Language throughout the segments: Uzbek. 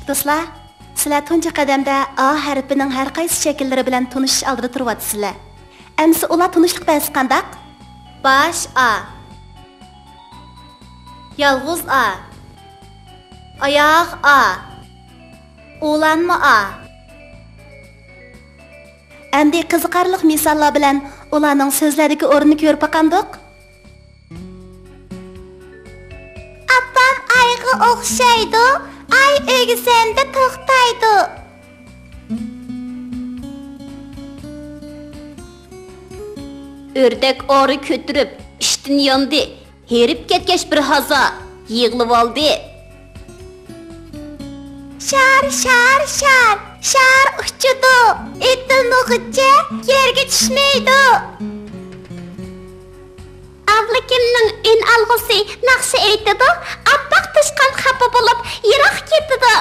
do'stlar, sizlar tunji qadamda A harfining har qaysi shakllari bilan tanishish oldida turibsizlar. Endi ular tanishlik basi qandaq? Bosh A, yolg'iz A, oyoq A, o'lanma A. Endi qiziqarli misollar bilan ularning so'zlaridagi o'rnini ko'rib baqandiq. Apam ayga o'xshaydi, ay o'gisanda to'xtaydi. Ördek ori kötürüp, iştin yandı, herip ketkeş bir haza, yığılıp aldı. Şar, şar, şar, şar uçudu, etilmog'icha yerga tushmaydi. Avlikimning in alg'usi naqshi aytadi, apaq tishqan xafa bo'lib, yiroq ketdi.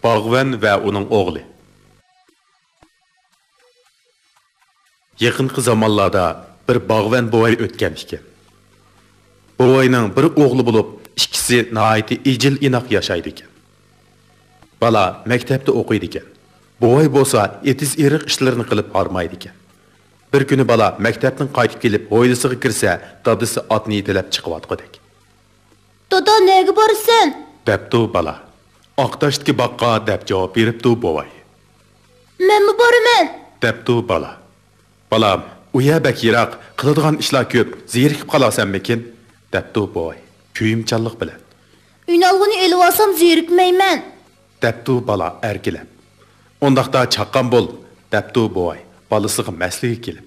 Bağvan ve onun oğlu. Yakınki zamanlarda bir bağvan boğay ötken iken. Boğayның bir oğlu bulup, ikisi naiti icil inak yaşaydı iken. Bala mektepte okuydu iken. Boğay bolsa etiz erik işlerini kılıp armaydı iken. Bir günü bala mektepten qaytib kelip hoylısıga kirse, dadısı atını itelep çıkıp atqıdık. Dodo nega borsan? Deptu bala. Aqtashdagi baqqa deb javob beribdi bovoy. Men mi boraman? Deptu bala. Balam, uya bak yiroq, qiladigan ishlar ko'p, zerikib qolasanmikin? Deptu bovoy. Kuyimchanlik bilan. Unalg'ini elib olsam zerikmayman. Deptu bala erkilab. Ondaqda chaqqan bo'l, deptu bovoy. Balasiga masliga kelib.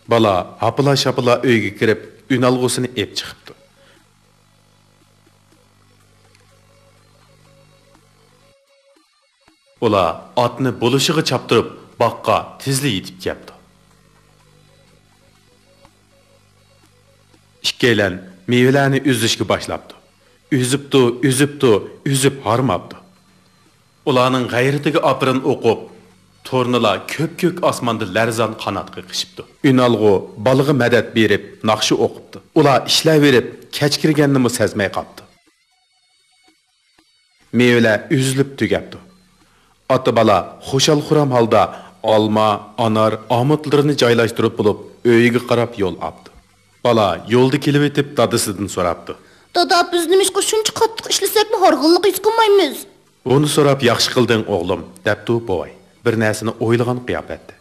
Bala hapila-shapila uyga kirib, unalg'usini ep chiqibdi. Ular atni bo'lishiga chaptirib, baqqa tezli yetib keldi. Ikkalan mevalarni üzishga boshlabdi. Üzüp harmabdi. Ularning g'ayratiga aprin o'qib, tornilar ko'k osmonda larzon qanotga qishibdi. Unalg'u balig'i madad berib, naqshi o'qibdi. Ular ishlayverib, kech kirganini sezmay qoldi. Mevalar üzülib tugabdi. Ata bala xo'shal-xuram holda olma, anar, omutlarini joylashtirib bo'lib, uyiga qarab yo'l oldi. Bala yo'lda kelib etib dadasidan so'rabdi. Dada, biz nimishqa shuncha qattiq ishlasakmi horg'inlik his qilmaymiz? Buni so'rab yaxshi qilding o'g'lim, debdi bovoy. Bir narsani o'ylagan qiyofatda.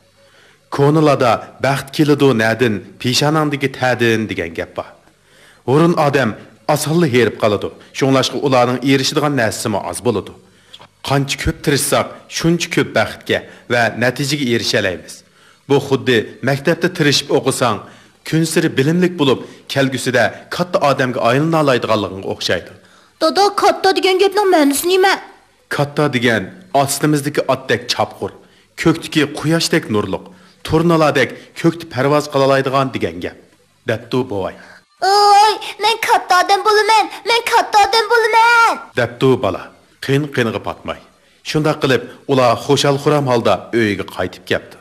Ko'nilada baxt keladi nadin, peshonandagi ta'din degan gap bor. O'rin odam asonli herib qoladi. Shunlashqa ularning erishadigan narsasi oz bo'ladi. Qancha ko'p tirishsak, shuncha ko'p baxtga va natijaga erishalaymiz. Bu xuddi maktabda tirishib o'qisang, kun siri bilimlik bo'lib, kelgusida katta odamga aylana oladiganligiga o'xshaydi. Dada, katta degan gapning ma'nosi nima? Katta degan ostimizdagi otdek chapqur, ko'kdagi quyoshdek nurliq, turnalardek ko'kda parvoz qila oladigan degan gap. Debdi bovoy. Oy, men katta odam bo'laman. Debdi bala. Qiyinga patmay. Shunda qilib, ular xo'shal-xuram holda uyiga qaytib keldi.